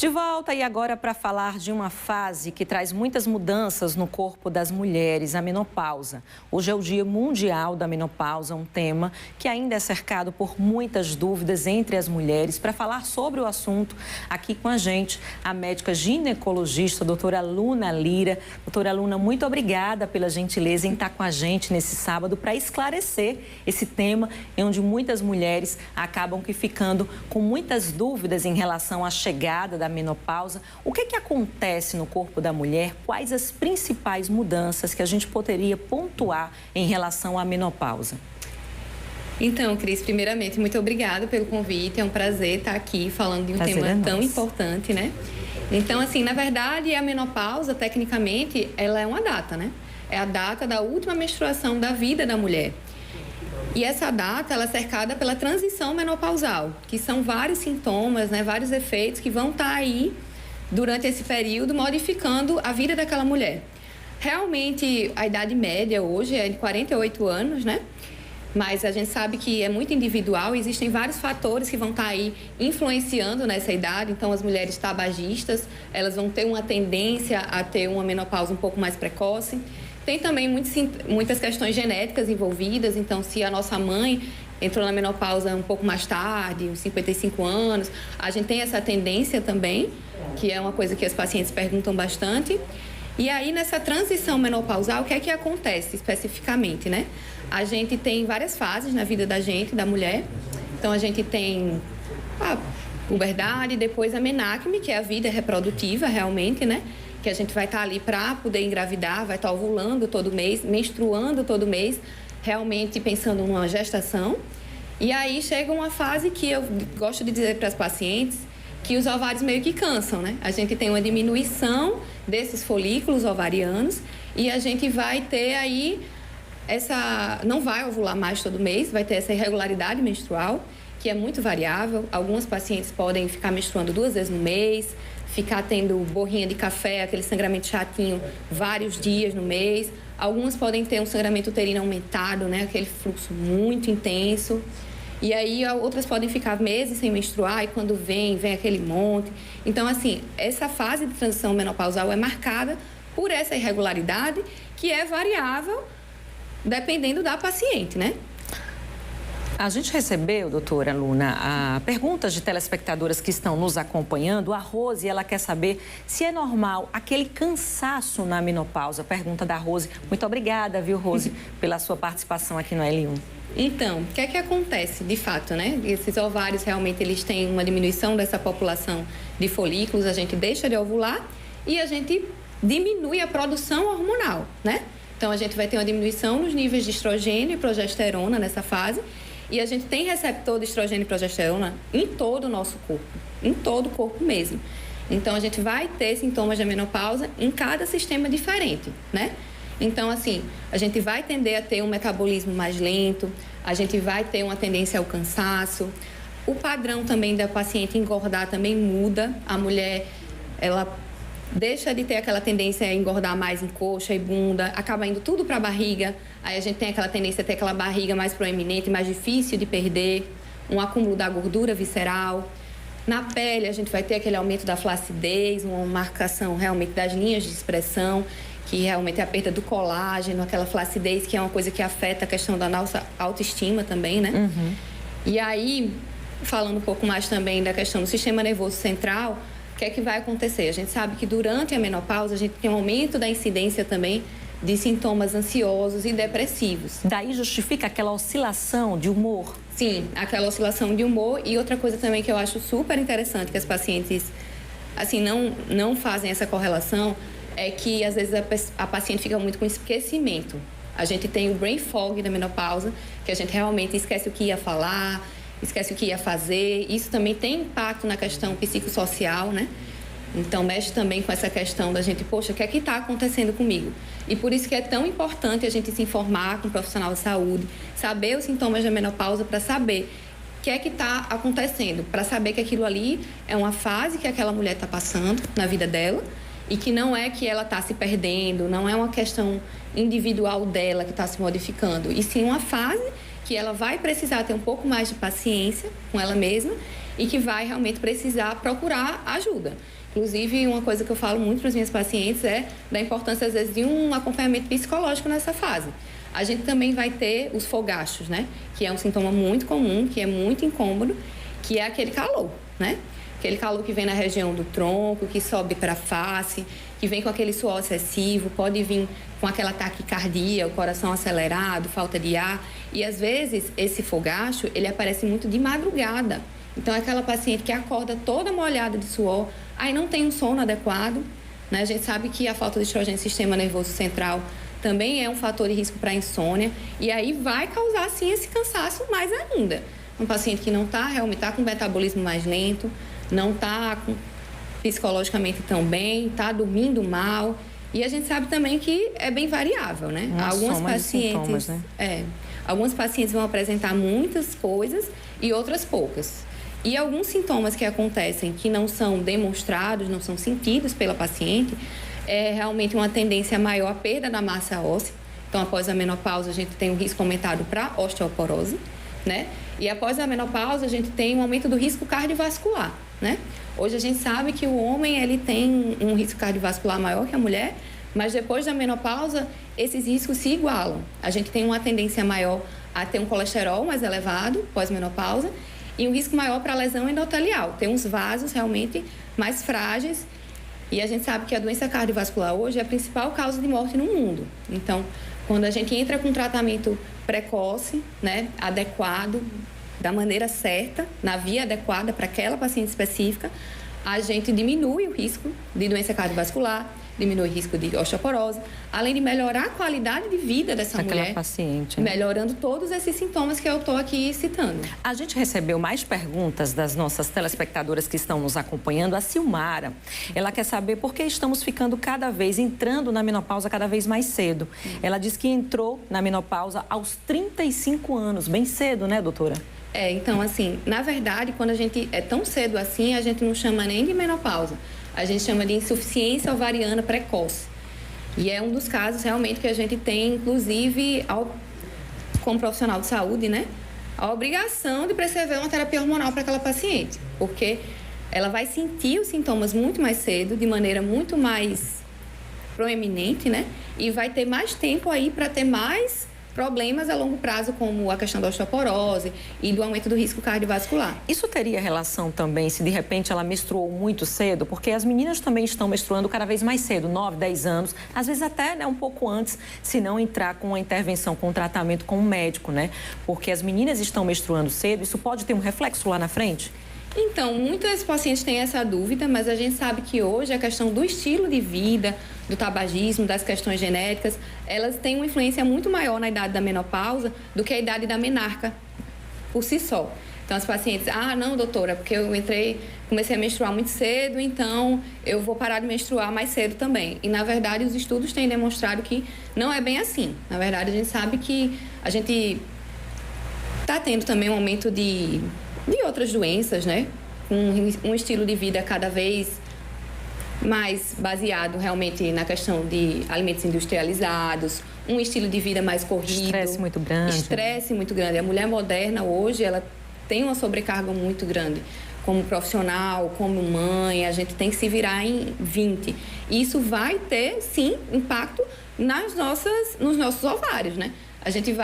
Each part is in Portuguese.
De volta e agora para falar de uma fase que traz muitas mudanças no corpo das mulheres, a menopausa. Hoje é o Dia Mundial da Menopausa, um tema que ainda é cercado por muitas dúvidas entre as mulheres. Para falar sobre o assunto, aqui com a gente, a médica ginecologista, doutora Luna Lira. Doutora Luna, muito obrigada pela gentileza em estar com a gente nesse sábado para esclarecer esse tema, onde muitas mulheres acabam ficando com muitas dúvidas em relação à chegada da menopausa. O que acontece no corpo da mulher? Quais as principais mudanças que a gente poderia pontuar em relação à menopausa? Então, Cris, primeiramente, muito obrigada pelo convite. É um prazer estar aqui falando de um tema tão importante, né? Então, assim, na verdade, a menopausa, tecnicamente, ela é uma data, né? É a data da última menstruação da vida da mulher. E essa data, ela é cercada pela transição menopausal, que são vários sintomas, né, vários efeitos que vão estar aí durante esse período modificando a vida daquela mulher. Realmente, a idade média hoje é de 48 anos, né? Mas a gente sabe que é muito individual, existem vários fatores que vão estar aí influenciando nessa idade. Então, as mulheres tabagistas, elas vão ter uma tendência a ter uma menopausa um pouco mais precoce. Tem também muitas questões genéticas envolvidas, então se a nossa mãe entrou na menopausa um pouco mais tarde, uns 55 anos, a gente tem essa tendência também, que é uma coisa que as pacientes perguntam bastante. E aí, nessa transição menopausal, o que é que acontece especificamente, né? A gente tem várias fases na vida da gente, da mulher. Então, a gente tem a puberdade, depois a menacme, que é a vida reprodutiva realmente, né? Que a gente vai estar ali para poder engravidar, vai estar ovulando todo mês, menstruando todo mês, realmente pensando numa gestação. E aí chega uma fase que eu gosto de dizer para as pacientes que os ovários meio que cansam, né? A gente tem uma diminuição desses folículos ovarianos e a gente vai ter aí não vai ovular mais todo mês, vai ter essa irregularidade menstrual, que é muito variável. Algumas pacientes podem ficar menstruando 2 vezes no mês, ficar tendo borrinha de café, aquele sangramento chatinho, vários dias no mês. Algumas podem ter um sangramento uterino aumentado, né? Aquele fluxo muito intenso. E aí, outras podem ficar meses sem menstruar e quando vem aquele monte. Então, assim, essa fase de transição menopausal é marcada por essa irregularidade que é variável dependendo da paciente, né? A gente recebeu, doutora Luna, perguntas de telespectadoras que estão nos acompanhando. A Rose, ela quer saber se é normal aquele cansaço na menopausa. Pergunta da Rose. Muito obrigada, viu, Rose, pela sua participação aqui no L1. Então, o que é que acontece, de fato, né? Esses ovários, realmente, eles têm uma diminuição dessa população de folículos, a gente deixa de ovular e a gente diminui a produção hormonal, né? Então, a gente vai ter uma diminuição nos níveis de estrogênio e progesterona nessa fase. E a gente tem receptor de estrogênio e progesterona em todo o nosso corpo, em todo o corpo mesmo. Então, a gente vai ter sintomas da menopausa em cada sistema diferente, né? Então, assim, a gente vai tender a ter um metabolismo mais lento, a gente vai ter uma tendência ao cansaço. O padrão também da paciente engordar também muda. A mulher, ela deixa de ter aquela tendência a engordar mais em coxa e bunda, acaba indo tudo para a barriga. Aí a gente tem aquela tendência a ter aquela barriga mais proeminente, mais difícil de perder, um acúmulo da gordura visceral. Na pele, a gente vai ter aquele aumento da flacidez, uma marcação realmente das linhas de expressão, que realmente é a perda do colágeno, aquela flacidez que é uma coisa que afeta a questão da nossa autoestima também, né? Uhum. E aí, falando um pouco mais também da questão do sistema nervoso central, o que é que vai acontecer? A gente sabe que durante a menopausa a gente tem um aumento da incidência também de sintomas ansiosos e depressivos. Daí justifica aquela oscilação de humor? Sim, aquela oscilação de humor. E outra coisa também que eu acho super interessante que as pacientes assim não fazem essa correlação é que às vezes a paciente fica muito com esquecimento. A gente tem o brain fog da menopausa, que a gente realmente esquece o que ia falar, esquece o que ia fazer. Isso também tem impacto na questão psicossocial, né? Então, mexe também com essa questão da gente, poxa, o que é que está acontecendo comigo? E por isso que é tão importante a gente se informar com um profissional de saúde, saber os sintomas da menopausa para saber o que é que está acontecendo, para saber que aquilo ali é uma fase que aquela mulher está passando na vida dela e que não é que ela está se perdendo, não é uma questão individual dela que está se modificando, e sim uma fase que ela vai precisar ter um pouco mais de paciência com ela mesma e que vai realmente precisar procurar ajuda. Inclusive, uma coisa que eu falo muito para as minhas pacientes é da importância, às vezes, de um acompanhamento psicológico nessa fase. A gente também vai ter os fogachos, né? Que é um sintoma muito comum, que é muito incômodo, que é aquele calor, né? Aquele calor que vem na região do tronco, que sobe para a face, que vem com aquele suor excessivo, pode vir com aquela taquicardia, o coração acelerado, falta de ar. E, às vezes, esse fogacho, ele aparece muito de madrugada. Então, é aquela paciente que acorda toda molhada de suor, aí não tem um sono adequado, né? A gente sabe que a falta de estrogênio no sistema nervoso central também é um fator de risco para insônia, e aí vai causar, sim, esse cansaço mais ainda. Um paciente que não está realmente com o metabolismo mais lento, não está psicologicamente tão bem, está dormindo mal. E a gente sabe também que é bem variável, né? Algumas pacientes, né? Algumas pacientes vão apresentar muitas coisas e outras poucas. E alguns sintomas que acontecem que não são demonstrados, não são sentidos pela paciente, é realmente uma tendência maior à perda da massa óssea. Então, após a menopausa, a gente tem um risco aumentado para osteoporose, né? E após a menopausa, a gente tem um aumento do risco cardiovascular, né? Hoje a gente sabe que o homem ele tem um risco cardiovascular maior que a mulher, mas depois da menopausa, esses riscos se igualam. A gente tem uma tendência maior a ter um colesterol mais elevado pós-menopausa e um risco maior para lesão endotelial, ter uns vasos realmente mais frágeis. E a gente sabe que a doença cardiovascular hoje é a principal causa de morte no mundo. Então, quando a gente entra com tratamento precoce, né, adequado, da maneira certa, na via adequada para aquela paciente específica, a gente diminui o risco de doença cardiovascular, diminui o risco de osteoporose, além de melhorar a qualidade de vida dessa mulher, paciente, né? Melhorando todos esses sintomas que eu estou aqui citando. A gente recebeu mais perguntas das nossas telespectadoras que estão nos acompanhando. A Silmara, ela quer saber por que estamos ficando entrando na menopausa cada vez mais cedo. Ela diz que entrou na menopausa aos 35 anos, bem cedo, né, doutora? Então, assim, na verdade, quando a gente é tão cedo assim, a gente não chama nem de menopausa. A gente chama de insuficiência ovariana precoce. E é um dos casos realmente que a gente tem, inclusive, como profissional de saúde, né? A obrigação de prescrever uma terapia hormonal para aquela paciente. Porque ela vai sentir os sintomas muito mais cedo, de maneira muito mais proeminente, né? E vai ter mais tempo aí para ter mais problemas a longo prazo, como a questão da osteoporose e do aumento do risco cardiovascular. Isso teria relação também se de repente ela menstruou muito cedo? Porque as meninas também estão menstruando cada vez mais cedo, 9, 10 anos, às vezes até, né, um pouco antes, se não entrar com uma intervenção, com um tratamento com um médico, né? Porque as meninas estão menstruando cedo, isso pode ter um reflexo lá na frente? Então, muitas pacientes têm essa dúvida, mas a gente sabe que hoje a questão do estilo de vida, do tabagismo, das questões genéticas, elas têm uma influência muito maior na idade da menopausa do que a idade da menarca por si só. Então, as pacientes, não, doutora, porque eu comecei a menstruar muito cedo, então eu vou parar de menstruar mais cedo também. E, na verdade, os estudos têm demonstrado que não é bem assim. Na verdade, a gente sabe que a gente está tendo também um aumento de outras doenças, né? Um estilo de vida cada vez mais baseado realmente na questão de alimentos industrializados, um estilo de vida mais corrido. Estresse muito grande. Estresse muito grande. A mulher moderna hoje, ela tem uma sobrecarga muito grande. Como profissional, como mãe, a gente tem que se virar em 20. E isso vai ter, sim, impacto nos nossos ovários, né? A gente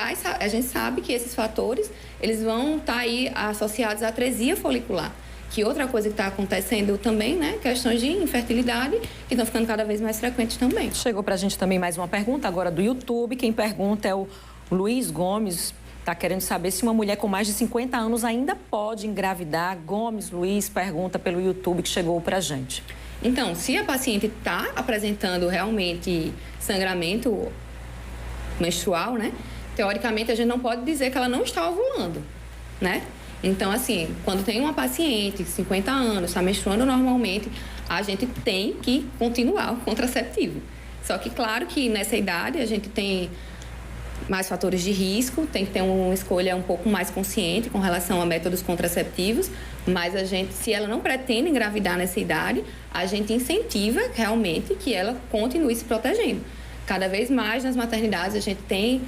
sabe que esses fatores, eles vão estar aí associados à atresia folicular. Que outra coisa que está acontecendo também, né? Questões de infertilidade, que estão ficando cada vez mais frequentes também. Chegou para a gente também mais uma pergunta agora do YouTube. Quem pergunta é o Luiz Gomes. Está querendo saber se uma mulher com mais de 50 anos ainda pode engravidar. Gomes Luiz pergunta pelo YouTube que chegou para a gente. Então, se a paciente está apresentando realmente sangramento menstrual, né? Teoricamente, a gente não pode dizer que ela não está ovulando, né? Então, assim, quando tem uma paciente de 50 anos, está menstruando normalmente, a gente tem que continuar o contraceptivo. Só que, claro que nessa idade a gente tem mais fatores de risco, tem que ter uma escolha um pouco mais consciente com relação a métodos contraceptivos, mas a gente, se ela não pretende engravidar nessa idade, a gente incentiva realmente que ela continue se protegendo. Cada vez mais nas maternidades a gente tem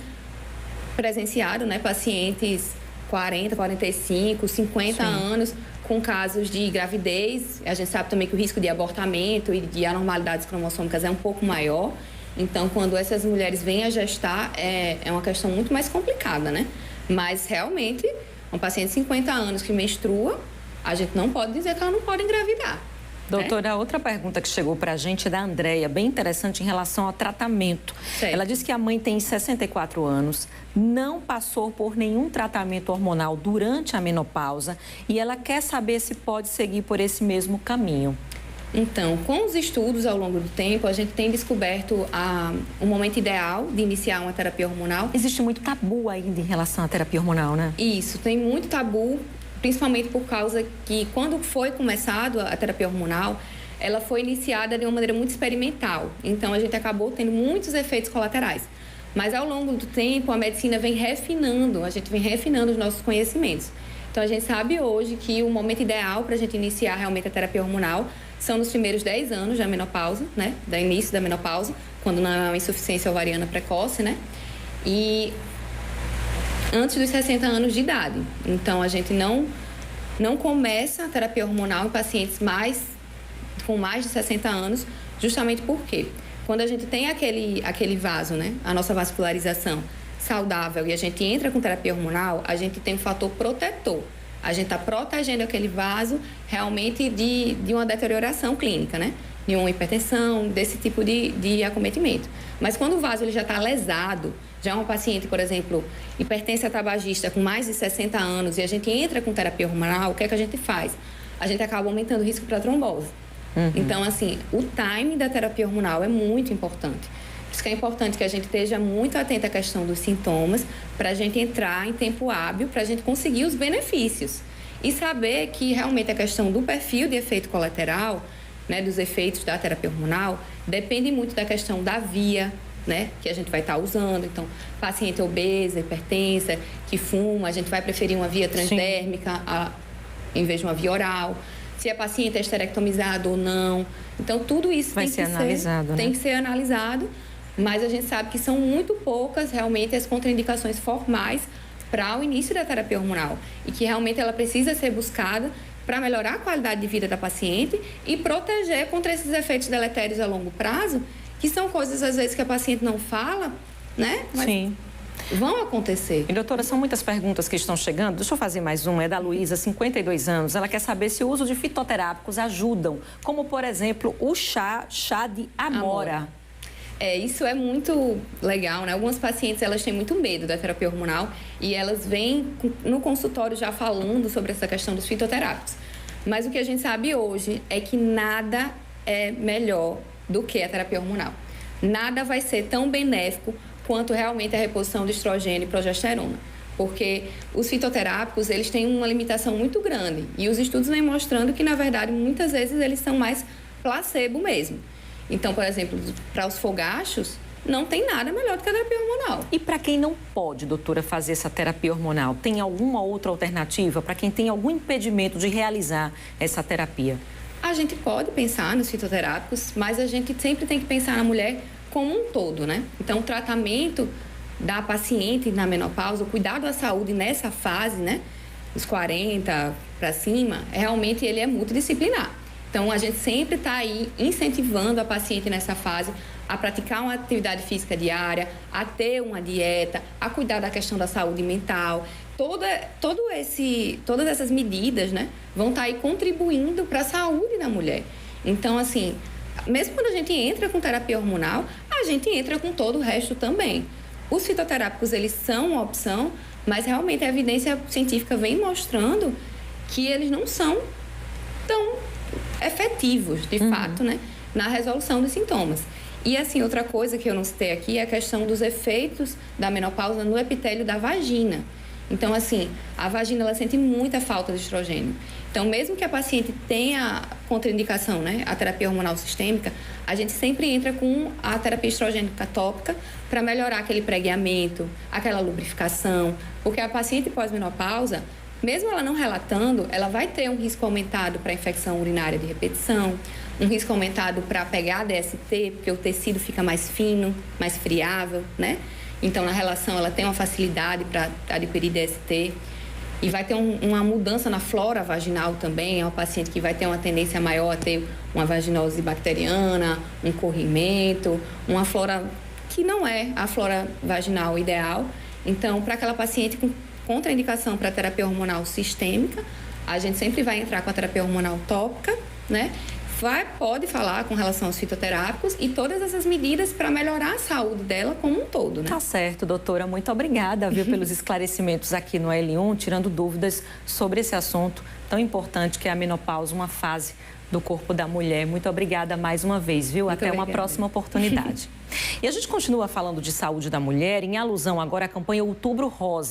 presenciado, né, pacientes 40, 45, 50 anos com casos de gravidez. A gente sabe também que o risco de abortamento e de anormalidades cromossômicas é um pouco maior. Então, quando essas mulheres vêm a gestar, é uma questão muito mais complicada, né? Mas, realmente, uma paciente de 50 anos que menstrua, a gente não pode dizer que ela não pode engravidar. Doutora, outra pergunta que chegou para a gente é da Andréia, bem interessante em relação ao tratamento. Certo. Ela disse que a mãe tem 64 anos, não passou por nenhum tratamento hormonal durante a menopausa e ela quer saber se pode seguir por esse mesmo caminho. Então, com os estudos ao longo do tempo, a gente tem descoberto o momento ideal de iniciar uma terapia hormonal. Existe muito tabu ainda em relação à terapia hormonal, né? Isso, tem muito tabu, principalmente por causa que, quando foi começado a terapia hormonal, ela foi iniciada de uma maneira muito experimental. Então, a gente acabou tendo muitos efeitos colaterais. Mas, ao longo do tempo, a medicina vem refinando, a gente vem refinando os nossos conhecimentos. Então, a gente sabe hoje que o momento ideal para a gente iniciar realmente a terapia hormonal são nos primeiros 10 anos da menopausa, né? Do início da menopausa, quando não é uma insuficiência ovariana precoce, né? E antes dos 60 anos de idade. Então, a gente não começa a terapia hormonal em pacientes com mais de 60 anos, justamente porque quando a gente tem aquele vaso, né? A nossa vascularização saudável e a gente entra com terapia hormonal, a gente tem um fator protetor. A gente está protegendo aquele vaso realmente de uma deterioração clínica, né? De uma hipertensão, desse tipo de acometimento. Mas quando o vaso ele já está lesado, já é uma paciente, por exemplo, hipertensa tabagista com mais de 60 anos e a gente entra com terapia hormonal, o que é que a gente faz? A gente acaba aumentando o risco para trombose. Então, assim, o time da terapia hormonal é muito importante. Por isso que é importante que a gente esteja muito atento à questão dos sintomas para a gente entrar em tempo hábil, para a gente conseguir os benefícios. E saber que realmente a questão do perfil de efeito colateral, né, dos efeitos da terapia hormonal, depende muito da questão da via, né, que a gente vai estar usando. Então, paciente obesa, hipertensa, que fuma, a gente vai preferir uma via transdérmica em vez de uma via oral. Se a paciente é esterectomizada ou não. Então, tudo isso tem que ser analisado. Mas a gente sabe que são muito poucas realmente as contraindicações formais para o início da terapia hormonal e que realmente ela precisa ser buscada para melhorar a qualidade de vida da paciente e proteger contra esses efeitos deletérios a longo prazo, que são coisas às vezes que a paciente não fala, né? Mas sim, vão acontecer. E, doutora, são muitas perguntas que estão chegando. Deixa eu fazer mais uma. É da Luísa, 52 anos. Ela quer saber se o uso de fitoterápicos ajudam, como, por exemplo, o chá de amora. Isso é muito legal, né? Algumas pacientes, elas têm muito medo da terapia hormonal e elas vêm no consultório já falando sobre essa questão dos fitoterápicos. Mas o que a gente sabe hoje é que nada é melhor do que a terapia hormonal. Nada vai ser tão benéfico quanto realmente a reposição de estrogênio e progesterona. Porque os fitoterápicos, eles têm uma limitação muito grande. E os estudos vêm mostrando que, na verdade, muitas vezes eles são mais placebo mesmo. Então, por exemplo, para os fogachos, não tem nada melhor do que a terapia hormonal. E para quem não pode, doutora, fazer essa terapia hormonal, tem alguma outra alternativa para quem tem algum impedimento de realizar essa terapia? A gente pode pensar nos fitoterápicos, mas a gente sempre tem que pensar na mulher como um todo, né? Então, o tratamento da paciente na menopausa, o cuidado da saúde nessa fase, né? Dos 40 para cima, realmente ele é multidisciplinar. Então, a gente sempre está aí incentivando a paciente nessa fase a praticar uma atividade física diária, a ter uma dieta, a cuidar da questão da saúde mental. Todas essas medidas, né, vão estar aí contribuindo para a saúde da mulher. Então, assim, mesmo quando a gente entra com terapia hormonal, a gente entra com todo o resto também. Os fitoterápicos, eles são uma opção, mas realmente a evidência científica vem mostrando que eles não são tão efetivos, de fato, né, na resolução dos sintomas. E, assim, outra coisa que eu não citei aqui é a questão dos efeitos da menopausa no epitélio da vagina. Então, assim, a vagina, ela sente muita falta de estrogênio. Então, mesmo que a paciente tenha contraindicação, né, a terapia hormonal sistêmica, a gente sempre entra com a terapia estrogênica tópica para melhorar aquele pregueamento, aquela lubrificação, porque a paciente pós-menopausa, mesmo ela não relatando, ela vai ter um risco aumentado para infecção urinária de repetição, um risco aumentado para pegar DST, porque o tecido fica mais fino, mais friável, né? Então, na relação, ela tem uma facilidade para adquirir DST. E vai ter uma mudança na flora vaginal também, é uma paciente que vai ter uma tendência maior a ter uma vaginose bacteriana, um corrimento, uma flora que não é a flora vaginal ideal. Então, para aquela paciente com contraindicação para terapia hormonal sistêmica, a gente sempre vai entrar com a terapia hormonal tópica, né? Pode falar com relação aos fitoterápicos e todas essas medidas para melhorar a saúde dela como um todo, né? Tá certo, doutora. Muito obrigada, viu, pelos esclarecimentos aqui no L1, tirando dúvidas sobre esse assunto tão importante que é a menopausa, uma fase do corpo da mulher. Muito obrigada mais uma vez, viu? Até uma próxima oportunidade. E a gente continua falando de saúde da mulher em alusão agora à campanha Outubro Rosa.